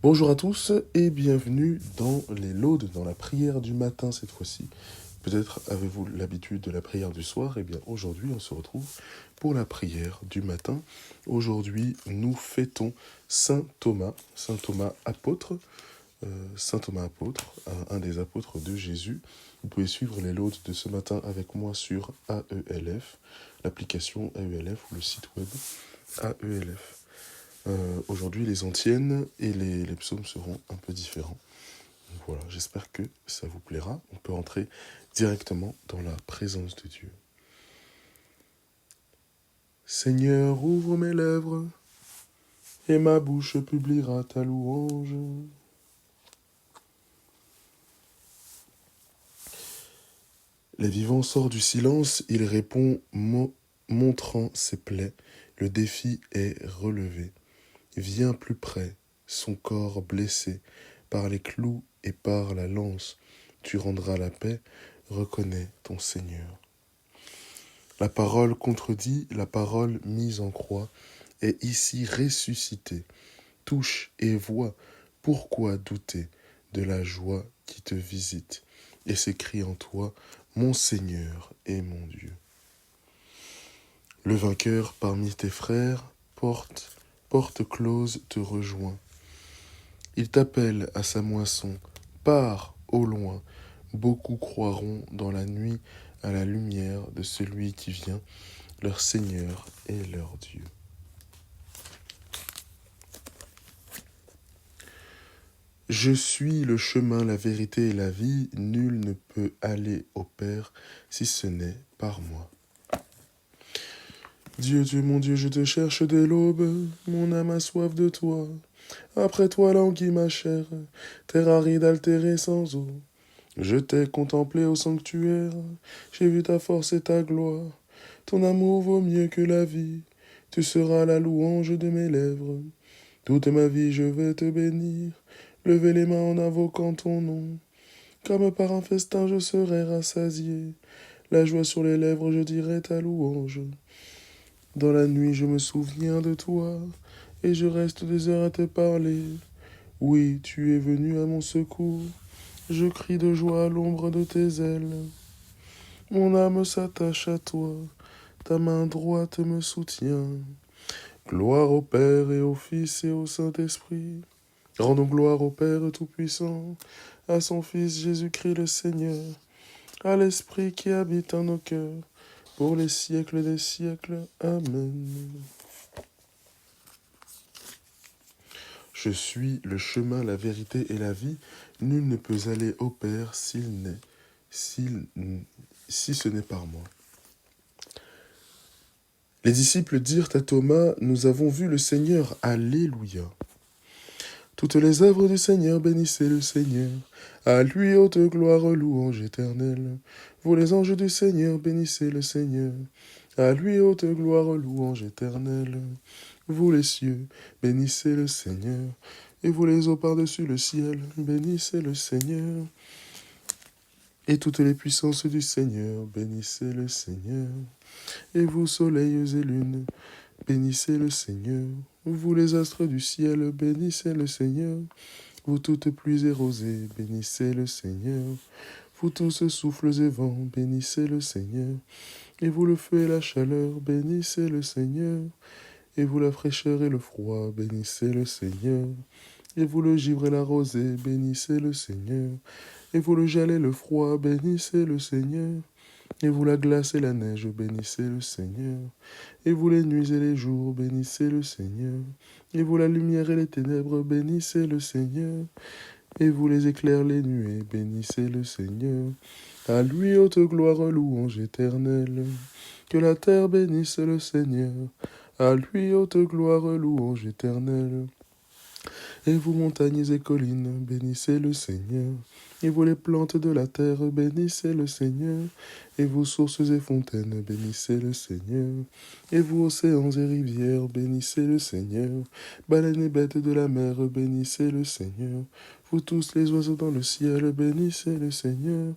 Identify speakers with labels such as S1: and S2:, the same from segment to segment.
S1: Bonjour à tous et bienvenue dans les laudes, dans la prière du matin cette fois-ci. Peut-être avez-vous l'habitude de la prière du soir, et bien aujourd'hui on se retrouve pour la prière du matin. Aujourd'hui nous fêtons Saint Thomas apôtre, un des apôtres de Jésus. Vous pouvez suivre les laudes de ce matin avec moi sur AELF, l'application AELF ou le site web AELF. Aujourd'hui, les antiennes et les psaumes seront un peu différents. Donc voilà, j'espère que ça vous plaira. On peut entrer directement dans la présence de Dieu. Seigneur, ouvre mes lèvres, et ma bouche publiera ta louange. Les vivants sortent du silence, il répond, montrant ses plaies. Le défi est relevé. Viens plus près, son corps blessé, par les clous et par la lance, tu rendras la paix, reconnais ton Seigneur. La parole contredit, la parole mise en croix, est ici ressuscitée. Touche et vois, pourquoi douter de la joie qui te visite, et s'écrie en toi, mon Seigneur et mon Dieu. Le vainqueur parmi tes frères, porte close te rejoint. Il t'appelle à sa moisson, pars au loin. Beaucoup croiront dans la nuit à la lumière de celui qui vient, leur Seigneur et leur Dieu. Je suis le chemin, la vérité et la vie, nul ne peut aller au Père si ce n'est par moi. Dieu, mon Dieu, je te cherche dès l'aube, mon âme a soif de toi. Après toi languit ma chair, terre aride altérée sans eau. Je t'ai contemplé au sanctuaire, j'ai vu ta force et ta gloire. Ton amour vaut mieux que la vie, tu seras la louange de mes lèvres. Toute ma vie je vais te bénir, lever les mains en invoquant ton nom. Comme par un festin je serai rassasié, la joie sur les lèvres je dirai ta louange. Dans la nuit je me souviens de toi, et je reste des heures à te parler. Oui, tu es venu à mon secours, je crie de joie à l'ombre de tes ailes. Mon âme s'attache à toi, ta main droite me soutient. Gloire au Père et au Fils et au Saint-Esprit. Rendons gloire au Père Tout-Puissant, à son Fils Jésus-Christ le Seigneur, à l'Esprit qui habite en nos cœurs, pour les siècles des siècles. Amen. Je suis le chemin, la vérité et la vie. Nul ne peut aller au Père si ce n'est par moi. Les disciples dirent à Thomas, nous avons vu le Seigneur, Alléluia. Toutes les œuvres du Seigneur, bénissez le Seigneur. À lui haute gloire, louange éternelle. Vous les anges du Seigneur, bénissez le Seigneur. À lui haute gloire, louange éternelle. Vous les cieux, bénissez le Seigneur. Et vous les eaux par-dessus le ciel, bénissez le Seigneur. Et toutes les puissances du Seigneur, bénissez le Seigneur. Et vous, soleils et lunes, bénissez le Seigneur. Vous, les astres du ciel, bénissez le Seigneur. Vous, toutes pluies et rosées, bénissez le Seigneur. Vous, tous souffles et vents, bénissez le Seigneur. Et vous, le feu et la chaleur, bénissez le Seigneur. Et vous, la fraîcheur et le froid, bénissez le Seigneur. Et vous, le givre et la rosée, bénissez le Seigneur. Et vous, le gel et le froid, bénissez le Seigneur. Et vous, la glace et la neige, bénissez le Seigneur. Et vous, les nuits et les jours, bénissez le Seigneur. Et vous, la lumière et les ténèbres, bénissez le Seigneur. Et vous, les éclairs, les nuées, bénissez le Seigneur. À lui haute gloire, louange éternelle. Que la terre bénisse le Seigneur. À lui haute gloire, louange éternelle. Et vous, montagnes et collines, bénissez le Seigneur. Et vous, les plantes de la terre, bénissez le Seigneur. Et vous, sources et fontaines, bénissez le Seigneur. Et vous, océans et rivières, bénissez le Seigneur. Baleines et bêtes de la mer, bénissez le Seigneur. Vous tous les oiseaux dans le ciel, bénissez le Seigneur.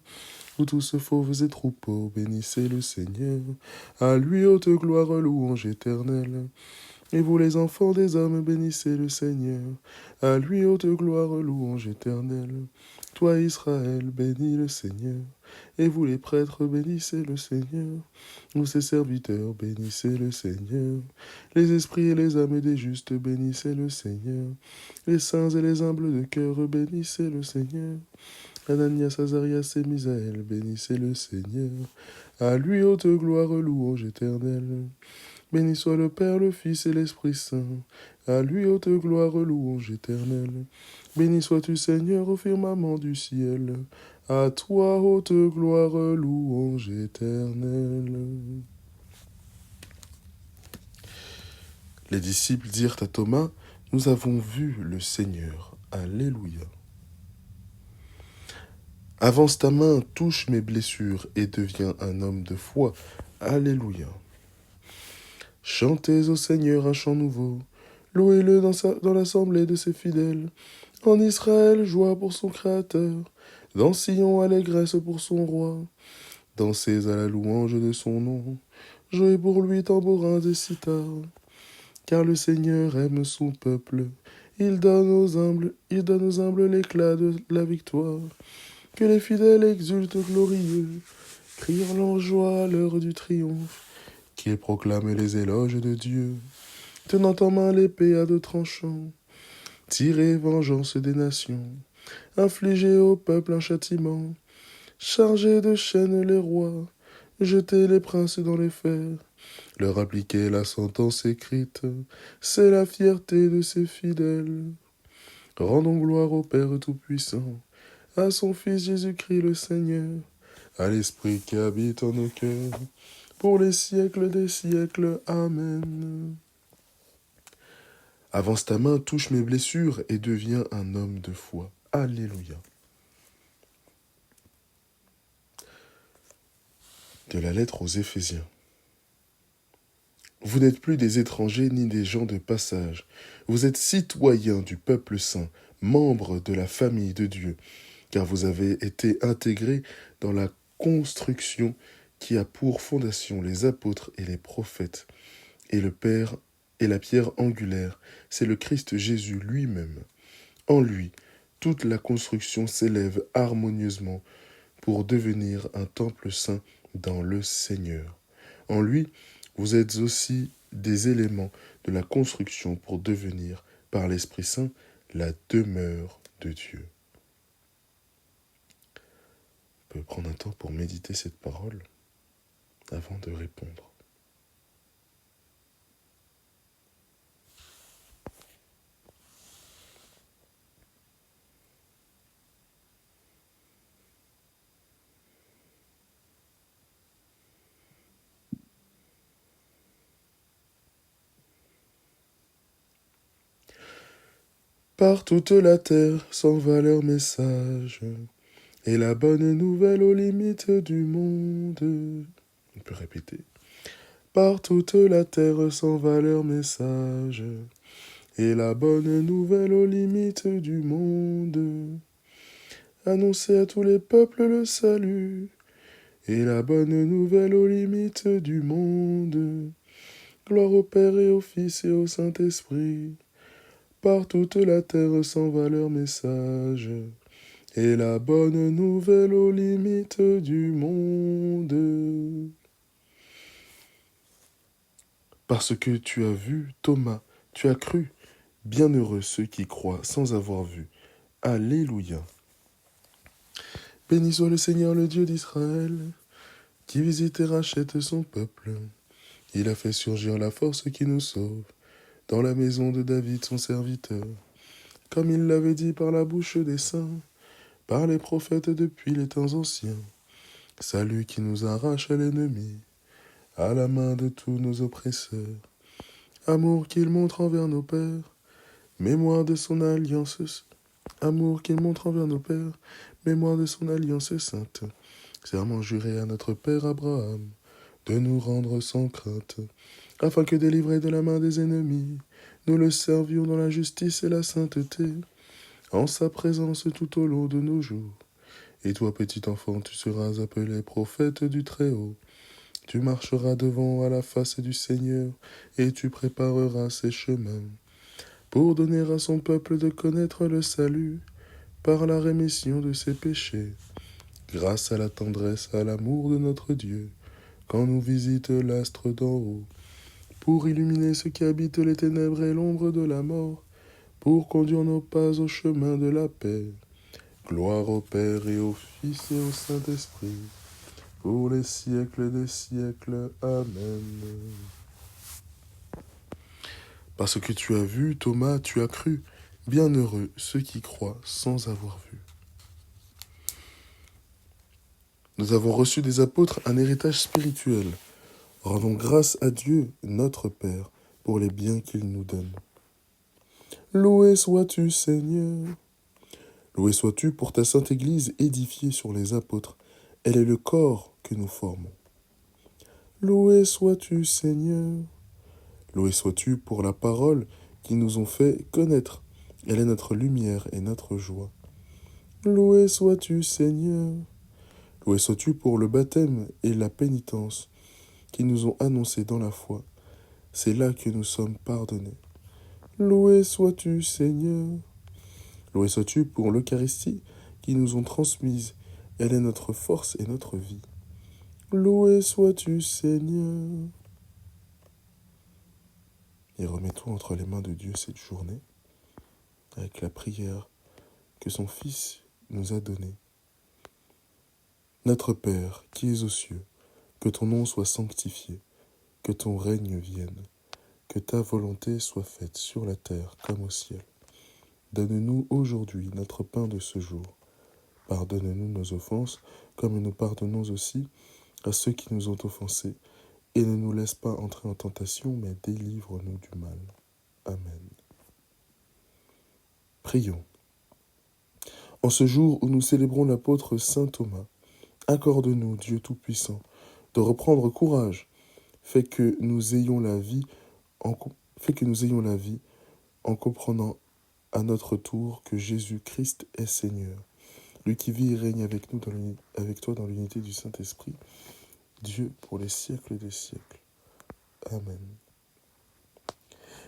S1: Vous tous fauves et troupeaux, bénissez le Seigneur. À lui haute gloire, louange éternelle. Et vous les enfants des hommes, bénissez le Seigneur. À lui haute gloire, louange éternelle. Toi Israël, bénis le Seigneur. Et vous les prêtres, bénissez le Seigneur. Vous ses serviteurs, bénissez le Seigneur. Les esprits et les âmes des justes, bénissez le Seigneur. Les saints et les humbles de cœur, bénissez le Seigneur. Ananias, Azarias et Misaël, bénissez le Seigneur. À lui haute gloire, louange éternelle. Béni soit le Père, le Fils et l'Esprit Saint. À lui haute gloire, louange éternelle. Béni sois-tu Seigneur au firmament du ciel. À toi haute gloire, louange éternelle. Les disciples dirent à Thomas, nous avons vu le Seigneur. Alléluia. Avance ta main, touche mes blessures et deviens un homme de foi. Alléluia. Chantez au Seigneur un chant nouveau. Louez-le dans l'assemblée de ses fidèles. En Israël, joie pour son Créateur. Dans Sion, allégresse pour son roi. Dansez à la louange de son nom. Jouez pour lui tambourins et cithars. Car le Seigneur aime son peuple. Il donne aux humbles l'éclat de la victoire. Que les fidèles exultent glorieux, criant en joie à l'heure du triomphe, qu'ils proclament les éloges de Dieu, tenant en main l'épée à deux tranchants, tirez vengeance des nations, infligez au peuple un châtiment, chargez de chaînes les rois, jetez les princes dans les fers, leur appliquez la sentence écrite, c'est la fierté de ses fidèles. Rendons gloire au Père Tout-Puissant, à son Fils Jésus-Christ le Seigneur, à l'Esprit qui habite en nos cœurs, pour les siècles des siècles. Amen. Avance ta main, touche mes blessures et deviens un homme de foi. Alléluia. De la lettre aux Éphésiens. Vous n'êtes plus des étrangers ni des gens de passage. Vous êtes citoyens du peuple saint, membres de la famille de Dieu, car vous avez été intégrés dans la construction qui a pour fondation les apôtres et les prophètes, et le Père et la pierre angulaire, c'est le Christ Jésus lui-même. En lui, toute la construction s'élève harmonieusement pour devenir un temple saint dans le Seigneur. En lui, vous êtes aussi des éléments de la construction pour devenir, par l'Esprit Saint, la demeure de Dieu. On peut prendre un temps pour méditer cette parole avant de répondre. Par toute la terre s'enva leur message, et la bonne nouvelle aux limites du monde. On peut répéter. Par toute la terre s'enva leur message, et la bonne nouvelle aux limites du monde. Annoncez à tous les peuples le salut, et la bonne nouvelle aux limites du monde. Gloire au Père et au Fils et au Saint-Esprit. Par toute la terre s'enva leur message, et la bonne nouvelle aux limites du monde. Parce que tu as vu, Thomas, tu as cru. Bienheureux ceux qui croient sans avoir vu. Alléluia. Béni soit le Seigneur, le Dieu d'Israël, qui visite et rachète son peuple. Il a fait surgir la force qui nous sauve, dans la maison de David son serviteur, comme il l'avait dit par la bouche des saints, par les prophètes depuis les temps anciens. Salut qui nous arrache à l'ennemi, à la main de tous nos oppresseurs. Amour qu'il montre envers nos pères, mémoire de son alliance. Amour qu'il montre envers nos pères, mémoire de son alliance sainte. Serment juré à notre père Abraham, de nous rendre sans crainte, afin que délivrés de la main des ennemis, nous le servions dans la justice et la sainteté, en sa présence tout au long de nos jours. Et toi, petit enfant, tu seras appelé prophète du Très-Haut. Tu marcheras devant à la face du Seigneur, et tu prépareras ses chemins, pour donner à son peuple de connaître le salut, par la rémission de ses péchés, grâce à la tendresse, à l'amour de notre Dieu, quand nous visite l'astre d'en haut, pour illuminer ceux qui habitent les ténèbres et l'ombre de la mort, pour conduire nos pas au chemin de la paix. Gloire au Père et au Fils et au Saint-Esprit, pour les siècles des siècles. Amen. Parce que tu as vu, Thomas, tu as cru. Bienheureux ceux qui croient sans avoir vu. Nous avons reçu des apôtres un héritage spirituel. Rendons grâce à Dieu, notre Père, pour les biens qu'il nous donne. Loué sois-tu, Seigneur. Loué sois-tu pour ta sainte Église édifiée sur les apôtres. Elle est le corps que nous formons. Loué sois-tu, Seigneur. Loué sois-tu pour la parole qui nous ont fait connaître. Elle est notre lumière et notre joie. Loué sois-tu, Seigneur. Loué sois-tu pour le baptême et la pénitence qui nous ont annoncé dans la foi. C'est là que nous sommes pardonnés. Loué sois-tu, Seigneur. Loué sois-tu pour l'Eucharistie qui nous ont transmise. Elle est notre force et notre vie. Loué sois-tu, Seigneur. Et remettons entre les mains de Dieu cette journée avec la prière que son Fils nous a donnée. Notre Père, qui es aux cieux, que ton nom soit sanctifié, que ton règne vienne, que ta volonté soit faite sur la terre comme au ciel. Donne-nous aujourd'hui notre pain de ce jour. Pardonne-nous nos offenses, comme nous pardonnons aussi à ceux qui nous ont offensés. Et ne nous laisse pas entrer en tentation, mais délivre-nous du mal. Amen. Prions. En ce jour où nous célébrons l'apôtre saint Thomas, accorde-nous, Dieu Tout-Puissant, de reprendre courage, fait que nous ayons la vie en comprenant à notre tour que Jésus-Christ est Seigneur, lui qui vit et règne avec nous avec toi dans l'unité du Saint-Esprit, Dieu pour les siècles des siècles. Amen.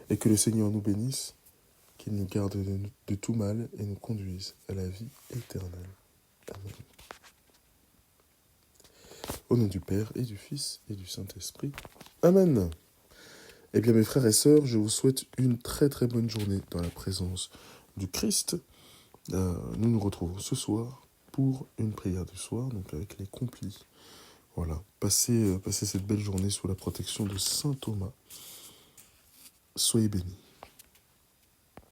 S1: Et que le Seigneur nous bénisse, qu'il nous garde de tout mal et nous conduise à la vie éternelle. Amen. Au nom du Père et du Fils et du Saint-Esprit. Amen. Eh bien mes frères et sœurs, je vous souhaite une très très bonne journée dans la présence du Christ. Nous nous retrouvons ce soir pour une prière du soir, donc avec les complis. Voilà, passez cette belle journée sous la protection de saint Thomas. Soyez bénis.